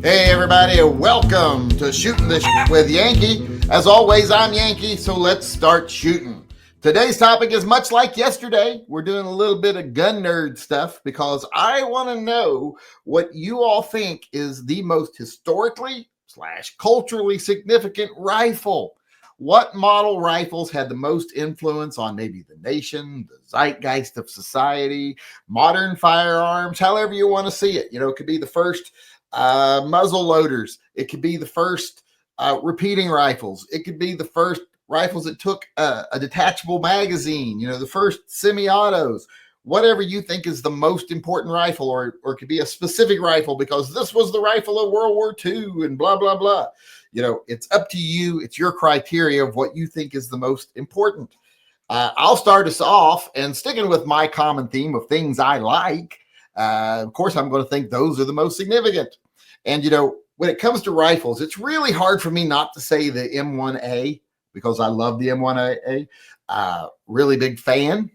Hey everybody, welcome to Shooting the Shit with Yankee. As always, I'm Yankee, so let's start shooting. Today's topic is much like yesterday. We're doing a little bit of gun nerd stuff because I want to know what you all think is the most historically / culturally significant rifle. What model rifles had the most influence on maybe the nation, the zeitgeist of society, modern firearms, however you want to see it. You know, it could be the first muzzle loaders. It could be the first repeating rifles. It could be the first rifles that took a detachable magazine, you know, the first semi-autos, whatever you think is the most important rifle, or it could be a specific rifle because this was the rifle of World War II and blah, blah, blah. You know, it's up to you. It's your criteria of what you think is the most important. I'll start us off, and sticking with my common theme of things I like, of course, I'm going to think those are the most significant. And, you know, when it comes to rifles, it's really hard for me not to say the M1A because I love the M1A. Really big fan.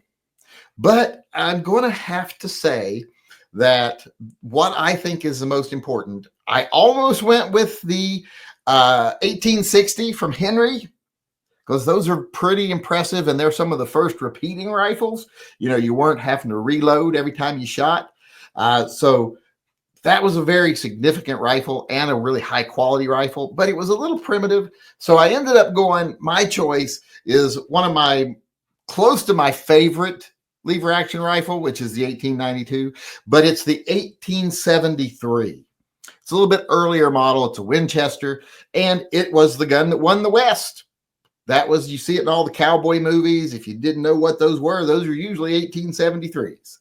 But I'm going to have to say that what I think is the most important, I almost went with the 1860 from Henry, because those are pretty impressive, and they're some of the first repeating rifles. You know, you weren't having to reload every time you shot. So that was a very significant rifle and a really high quality rifle, but it was a little primitive. So I ended up going, my choice is one of my, close to my favorite lever action rifle, which is the 1892, but it's the 1873. It's a little bit earlier model. It's a Winchester, and it was the gun that won the West. That was, you see it in all the cowboy movies. If you didn't know what those were usually 1873s,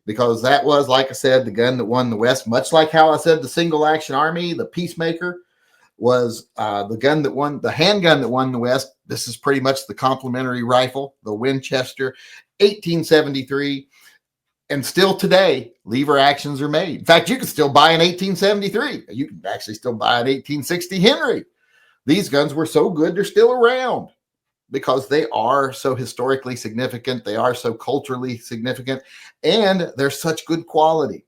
because that was, like I said, the gun that won the West. Much like how I said the single action army, the Peacemaker, was the gun that won, the handgun that won the West. This is pretty much the complementary rifle, the Winchester 1873. And still today, lever actions are made. In fact, you can still buy an 1873. You can actually still buy an 1860 Henry. These guns were so good, they're still around because they are so historically significant. They are so culturally significant, and they're such good quality.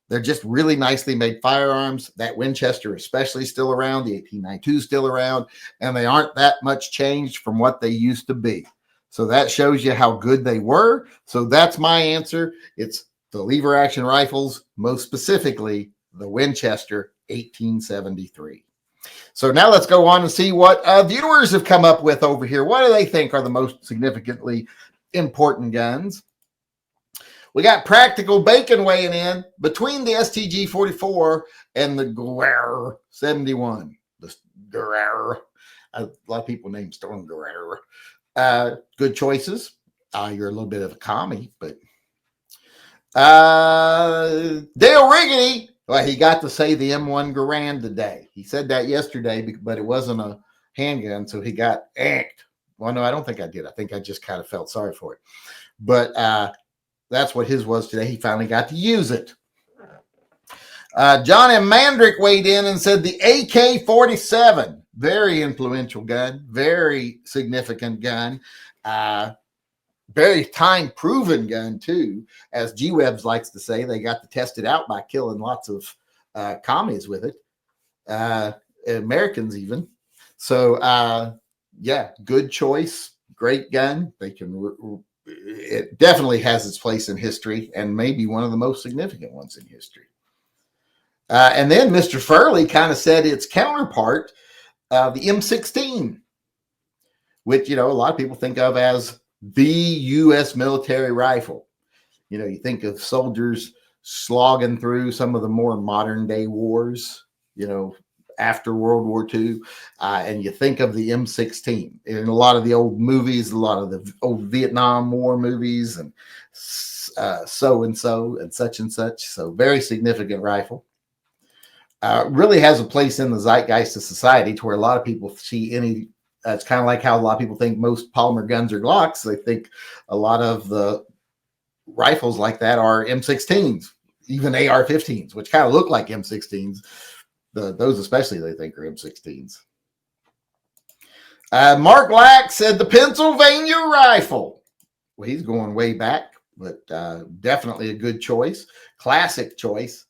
They're just really nicely made firearms. That Winchester especially still around. The 1892 still around, and they aren't that much changed from what they used to be. So that shows you how good they were. So that's my answer. It's the lever action rifles, most specifically the Winchester 1873. So now let's go on and see what viewers have come up with over here. What do they think are the most significantly important guns? We got Practical Bacon weighing in between the STG 44 and the Guerre 71. The Guerre. A lot of people name Storm Guerre. Good choices. You're a little bit of a commie, but Dale Riggedy, well, he got to say the M1 Garand today. He said that yesterday, but it wasn't a handgun, so he got anked. Well, no, I don't think I did. I think I just kind of felt sorry for it. But that's what his was today. He finally got to use it. John M. Mandrick weighed in and said the AK-47, very influential gun, very significant gun, very time-proven gun, too. As G-Webs likes to say, they got to test it out by killing lots of commies with it, Americans even. So, yeah, good choice, great gun. It definitely has its place in history and maybe one of the most significant ones in history. And then Mr. Furley kind of said its counterpart, the M16, which, you know, a lot of people think of as the U.S. military rifle. You know, you think of soldiers slogging through some of the more modern day wars, you know, after World War II, and you think of the M16 in a lot of the old movies, a lot of the old Vietnam War movies, and so-and-so and such and such. So very significant rifle. Really has a place in the zeitgeist of society to where a lot of people see any, it's kind of like how a lot of people think most polymer guns are Glocks. They think a lot of the rifles like that are M16s, even AR-15s, which kind of look like M16s. Those especially they think are M16s. Mark Lack said the Pennsylvania rifle. Well, he's going way back, but definitely a good choice. Classic choice.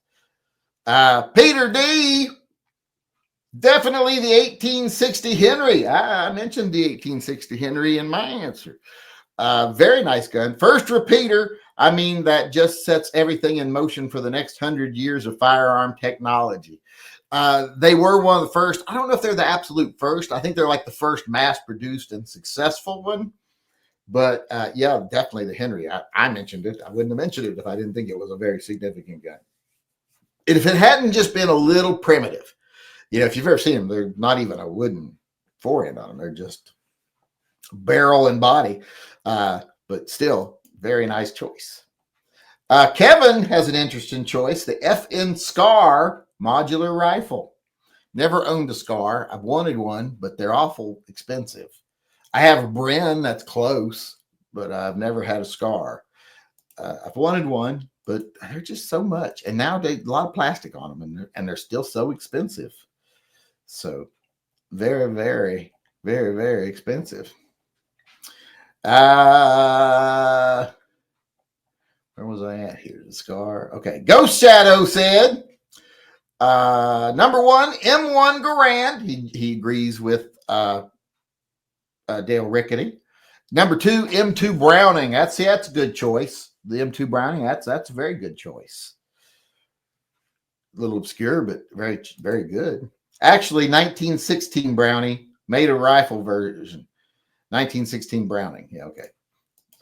Peter D, definitely the 1860 Henry. I mentioned the 1860 Henry in my answer. Very nice gun. First repeater. I mean, that just sets everything in motion for the next 100 years of firearm technology. They were one of the first. I don't know if they're the absolute first. I think they're like the first mass-produced and successful one. But yeah, definitely the Henry. I mentioned it. I wouldn't have mentioned it if I didn't think it was a very significant gun. And if it hadn't just been a little primitive, if you've ever seen them, they're not even a wooden forend on them. They're just barrel and body. But still, very nice choice. Kevin has an interesting choice, the FN SCAR modular rifle. Never owned a SCAR. I've wanted one, but they're awful expensive. I have a Bren that's close, but I've never had a SCAR. I've wanted one, but they're just so much. And nowadays, a lot of plastic on them, and they're still so expensive. So very, very, very, very expensive. Where was I at here? The SCAR. Okay. Ghost Shadow said, number one, M1 Garand. He agrees with Dale Rickety. Number two, M2 Browning. That's a good choice. The M2 Browning, that's a very good choice. A little obscure, but very, very good. Actually, 1916 Browning made a rifle version. 1916 Browning. Yeah, okay.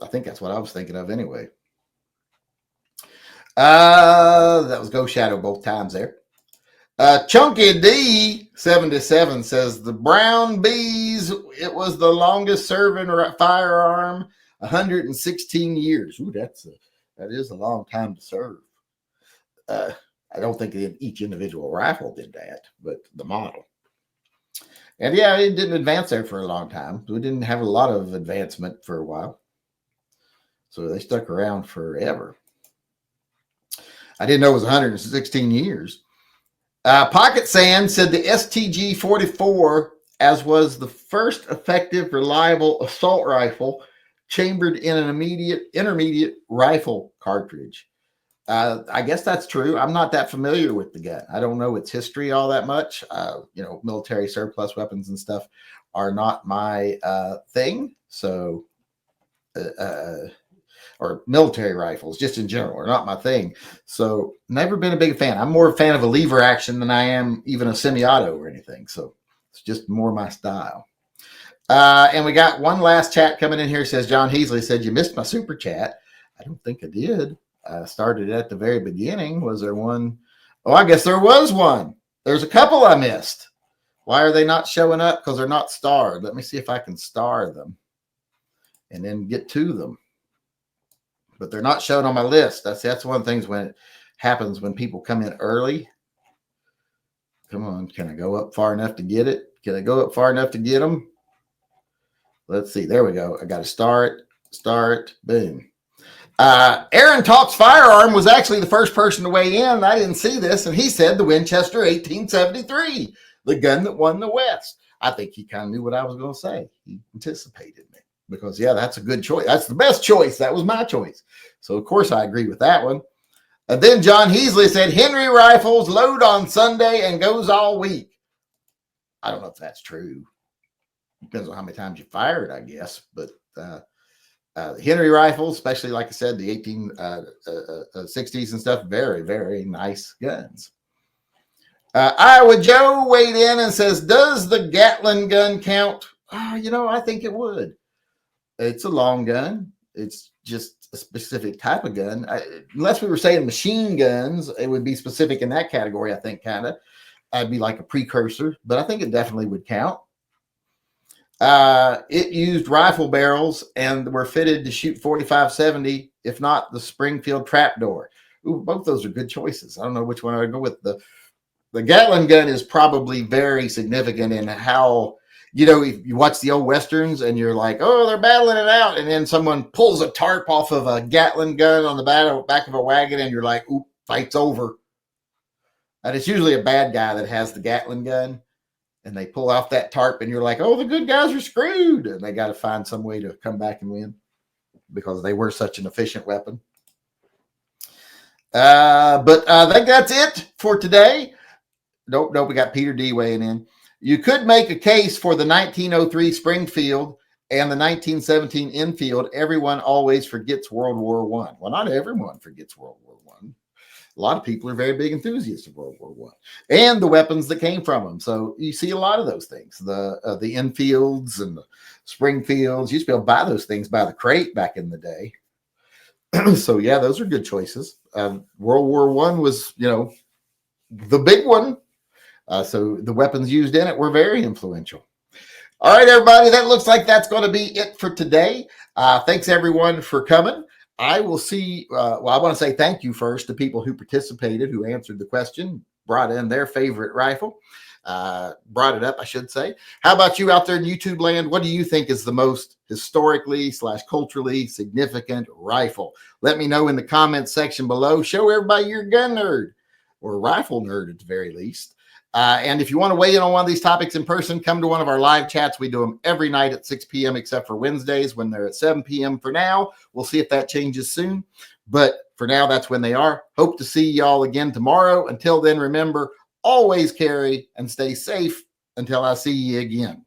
I think that's what I was thinking of anyway. That was Ghost Shadow both times there. Chunky D 77 says the Brown Bees, it was the longest serving firearm, 116 years. Ooh, that is a long time to serve. I don't think each individual rifle did that, but the model. And yeah, it didn't advance there for a long time. We didn't have a lot of advancement for a while. So they stuck around forever. I didn't know it was 116 years. Pocket Sand said the STG 44, as was the first effective, reliable assault rifle chambered in an intermediate rifle cartridge. I guess that's true. I'm not that familiar with the gun. I don't know its history all that much. Military surplus weapons and stuff are not my thing. So, or military rifles, just in general, are not my thing. So, never been a big fan. I'm more a fan of a lever action than I am even a semi-auto or anything. So, it's just more my style. And we got one last chat coming in here. Says John Heasley said, you missed my super chat. I don't think I did. Started at the very beginning. Was there one? Oh, I guess there was one. There's a couple I missed. Why are they not showing up? Because they're not starred. Let me see if I can star them and then get to them. But they're not shown on my list. That's one of the things when it happens when people come in early. Come on, can I go up far enough to get it? Can I go up far enough to get them? Let's see. There we go. I got to start, boom. Aaron Talks Firearm was actually the first person to weigh in. I didn't see this, and he said the Winchester 1873, the gun that won the West. I think he kind of knew what I was going to say. He anticipated me because, yeah, that's a good choice. That's the best choice. That was my choice. So, of course, I agree with that one. And then John Heasley said, Henry rifles load on Sunday and goes all week. I don't know if that's true. Depends on how many times you fire it, I guess. But Henry rifles, especially, like I said, the 1860s and stuff, very, very nice guns. Iowa Joe weighed in and says, does the Gatling gun count? I think it would. It's a long gun. It's just a specific type of gun. Unless we were saying machine guns, it would be specific in that category, I think, kind of. I'd be like a precursor, but I think it definitely would count. It used rifle barrels and were fitted to shoot 45-70, if not the Springfield trapdoor. Ooh, both those are good choices. I don't know which one I would go with. The Gatling gun is probably very significant in how, if you watch the old Westerns and you're like, oh, they're battling it out. And then someone pulls a tarp off of a Gatling gun on the back of a wagon and you're like, oop, fight's over. And it's usually a bad guy that has the Gatling gun. And they pull off that tarp and you're like, oh, the good guys are screwed. And they got to find some way to come back and win because they were such an efficient weapon. But I think that's it for today. Nope, we got Peter D weighing in. You could make a case for the 1903 Springfield and the 1917 infield. Everyone always forgets World War One. Well, not everyone forgets World War One. A lot of people are very big enthusiasts of World War One and the weapons that came from them. So you see a lot of those things. The infields and the Springfields. You used to be able to buy those things by the crate back in the day. So yeah, those are good choices. World War One was, the big one. So the weapons used in it were very influential. All right, everybody, that looks like that's going to be it for today. Thanks, everyone, for coming. I will see. I want to say thank you first to people who participated, who answered the question, brought in their favorite rifle, brought it up, I should say. How about you out there in YouTube land? What do you think is the most historically / culturally significant rifle? Let me know in the comments section below. Show everybody you're a gun nerd or rifle nerd at the very least. And if you want to weigh in on one of these topics in person, come to one of our live chats. We do them every night at 6 p.m. except for Wednesdays when they're at 7 p.m. for now. We'll see if that changes soon. But for now, that's when they are. Hope to see y'all again tomorrow. Until then, remember, always carry and stay safe until I see you again.